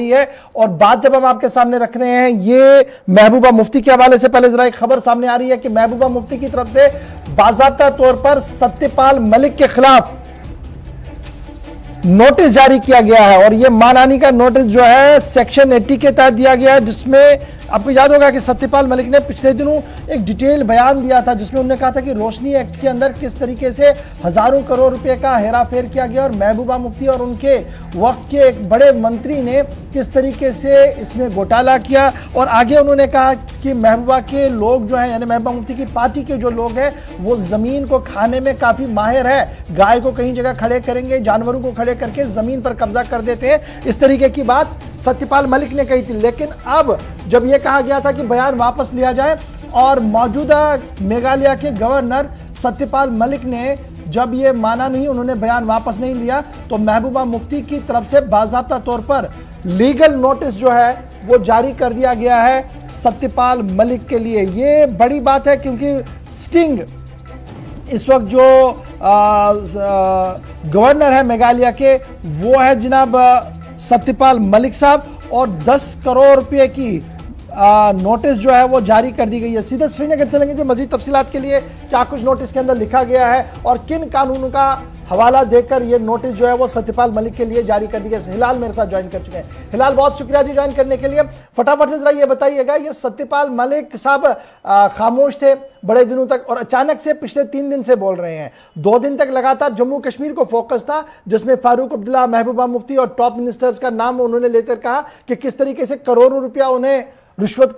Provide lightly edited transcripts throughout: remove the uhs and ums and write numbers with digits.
है। और बात जब हम आपके सामने रख रहे हैं ये महबूबा मुफ्ती के हवाले से, पहले जरा एक खबर सामने आ रही है कि महबूबा मुफ्ती की तरफ से बाज़ाब्ता तौर पर सत्यपाल मलिक के खिलाफ नोटिस जारी किया गया है। और यह मानहानि का नोटिस जो है सेक्शन 80 के तहत दिया गया है, जिसमें आपको याद होगा कि सत्यपाल मलिक ने पिछले दिनों एक डिटेल बयान दिया था जिसमें उन्होंने कहा था कि रोशनी एक्ट के अंदर किस तरीके से हजारों करोड़ रुपए का हेराफेर किया गया और महबूबा मुफ्ती और उनके वक्त के एक बड़े मंत्री ने किस तरीके से इसमें घोटाला किया। और आगे उन्होंने कहा कि महबूबा के लोग जो हैं, यानी महबूबा मुफ्ती की पार्टी के जो लोग हैं, वो जमीन को खाने में काफी माहिर है। गाय को कहीं जगह खड़े करेंगे, जानवरों को खड़े करके जमीन पर कब्जा कर देते हैं, इस तरीके की बात सत्यपाल मलिक ने कही थी। लेकिन अब जब यह कहा गया था कि बयान वापस लिया जाए और मौजूदा मेघालय के गवर्नर सत्यपाल मलिक ने जब ये माना नहीं, उन्होंने बयान वापस नहीं लिया, तो महबूबा मुफ्ती की तरफ से बाज़ाब्ता तौर पर लीगल नोटिस जो है वो जारी कर दिया गया है सत्यपाल मलिक के लिए। ये बड़ी बात है क्योंकि स्टिंग इस वक्त जो गवर्नर है मेघालय के, वो है जनाब सत्यपाल मलिक साहब, और 10 करोड़ रुपए की नोटिस जो है वो जारी कर दी गई है। सीधे श्रीनगर चलेंगे जो मजीद तफसीलात के लिए क्या कुछ नोटिस के अंदर लिखा गया है और किन कानूनों का हवाला देकर ये नोटिस जो है वो सत्यपाल मलिक के लिए जारी कर दी गई। हिलाल मेरे साथ ज्वाइन कर चुके हैं। हिलाल, बहुत शुक्रिया जी ज्वाइन करने के लिए। फटाफट से जरा ये बताइएगा, ये सत्यपाल मलिक साहब खामोश थे बड़े दिनों तक और अचानक से पिछले 3 दिन से बोल रहे हैं। 2 दिन तक लगातार जम्मू कश्मीर को फोकस था, जिसमें फारूक अब्दुल्ला, महबूबा मुफ्ती और टॉप मिनिस्टर्स का नाम उन्होंने लेकर कहा कि किस तरीके से करोड़ों रुपया उन्हें रिश्वत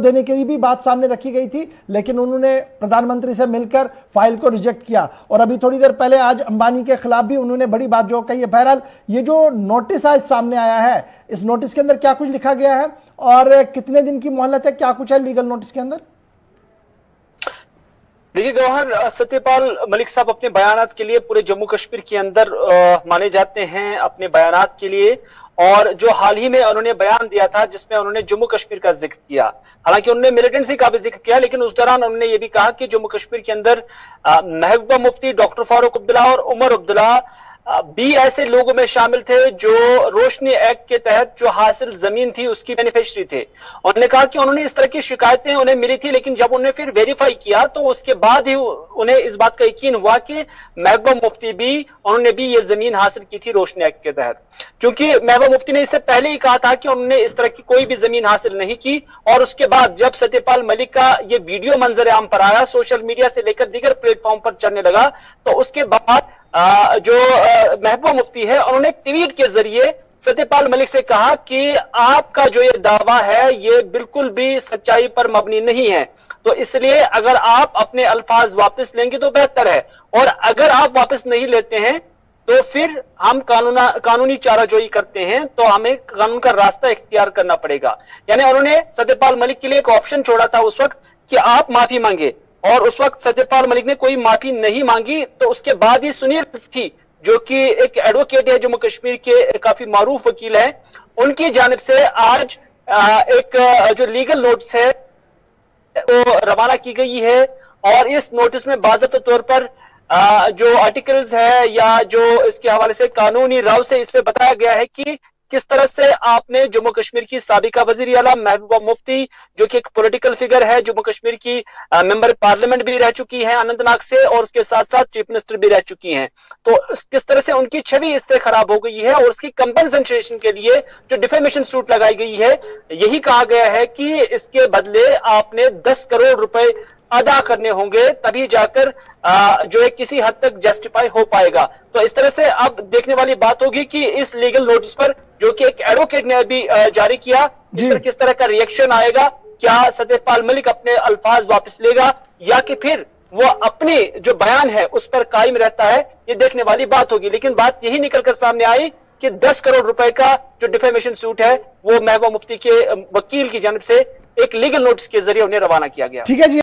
देने के लिए भी बात सामने रखी गई थी, लेकिन उन्होंने प्रधानमंत्री से मिलकर फाइल को रिजेक्ट किया। और अभी थोड़ी देर पहले आज अंबानी के खिलाफ भी उन्होंने बड़ी बात जो कही है। बहरहाल ये जो नोटिस आज सामने आया है, इस नोटिस के अंदर क्या कुछ लिखा गया है और कितने दिन की मोहलत है, क्या कुछ है लीगल नोटिस के अंदर? देखिए गौहर, सत्यपाल मलिक साहब अपने बयानात के लिए पूरे जम्मू कश्मीर के अंदर माने जाते हैं अपने बयानात के लिए। और जो हाल ही में उन्होंने बयान दिया था जिसमें उन्होंने जम्मू कश्मीर का जिक्र किया, हालांकि उन्होंने मिलिटेंसी का भी जिक्र किया, लेकिन उस दौरान उन्होंने ये भी कहा कि जम्मू कश्मीर के अंदर महबूबा मुफ्ती, डॉक्टर फारूक अब्दुल्ला और उमर अब्दुल्ला भी ऐसे लोगों में शामिल थे जो रोशनी एक्ट के तहत जो हासिल जमीन थी उसकी बेनिफिशियरी थे। उन्होंने कहा कि उन्होंने इस तरह की शिकायतें उन्हें मिली थी, लेकिन जब उन्हें फिर वेरीफाई किया तो उसके बाद ही उन्हें इस बात का यकीन हुआ कि महबूबा मुफ्ती भी, उन्होंने भी ये जमीन हासिल की थी रोशनी एक्ट के तहत। क्योंकि महबूबा मुफ्ती ने इससे पहले ही कहा था कि उन्होंने इस तरह की कोई भी जमीन हासिल नहीं की। और उसके बाद जब सत्यपाल मलिक का ये वीडियो मंजर आम पर आया, सोशल मीडिया से लेकर दीगर प्लेटफॉर्म पर चलने लगा, तो उसके बाद जो महबूबा मुफ्ती है उन्होंने ट्वीट के जरिए सत्यपाल मलिक से कहा कि आपका जो ये दावा है ये बिल्कुल भी सच्चाई पर मबनी नहीं है, तो इसलिए अगर आप अपने अल्फाज वापस लेंगे तो बेहतर है, और अगर आप वापस नहीं लेते हैं तो फिर हम कानूनी चाराजोई करते हैं, तो हमें कानून का रास्ता इख्तियार करना पड़ेगा। यानी उन्होंने सत्यपाल मलिक के लिए एक ऑप्शन छोड़ा था उस वक्त कि आप माफी मांगे, और उस वक्त सत्यपाल मलिक ने कोई माफी नहीं मांगी। तो उसके बाद ही सुनील की, जो कि एक एडवोकेट है जम्मू कश्मीर के, काफी मारूफ वकील है, उनकी जानिब से आज एक जो लीगल नोटिस है वो रवाना की गई है। और इस नोटिस में बाज़ाब्ता तौर पर जो आर्टिकल्स है या जो इसके हवाले से कानूनी राव से इस पे बताया गया है कि किस तरह से आपने जम्मू कश्मीर की साबिका वजीर आला महबूबा मुफ्ती, जो कि एक पॉलिटिकल फिगर है, जम्मू कश्मीर की मेंबर पार्लियामेंट भी रह चुकी हैं अनंतनाग से, और उसके साथ साथ चीफ मिनिस्टर भी रह चुकी हैं, तो किस तरह से उनकी छवि इससे खराब हो गई है। और उसकी कंपनसेशन के लिए जो डिफेमेशन सूट लगाई गई है, यही कहा गया है कि इसके बदले आपने 10 करोड़ रुपए अदा करने होंगे, तभी जाकर जो है किसी हद तक जस्टिफाई हो पाएगा। तो इस तरह से अब देखने वाली बात होगी कि इस लीगल नोटिस पर, जो कि एक एडवोकेट ने अभी जारी किया, इस पर किस तरह का रिएक्शन आएगा। क्या सत्यपाल मलिक अपने अल्फाज वापस लेगा या कि फिर वो अपनी जो बयान है उस पर कायम रहता है, ये देखने वाली बात होगी। लेकिन बात यही निकलकर सामने आई कि 10 करोड़ रुपए का जो डिफेमेशन सूट है वो महबूबा मुफ्ती के वकील की जानिब से एक लीगल नोटिस के जरिए उन्हें रवाना किया गया। ठीक है जी।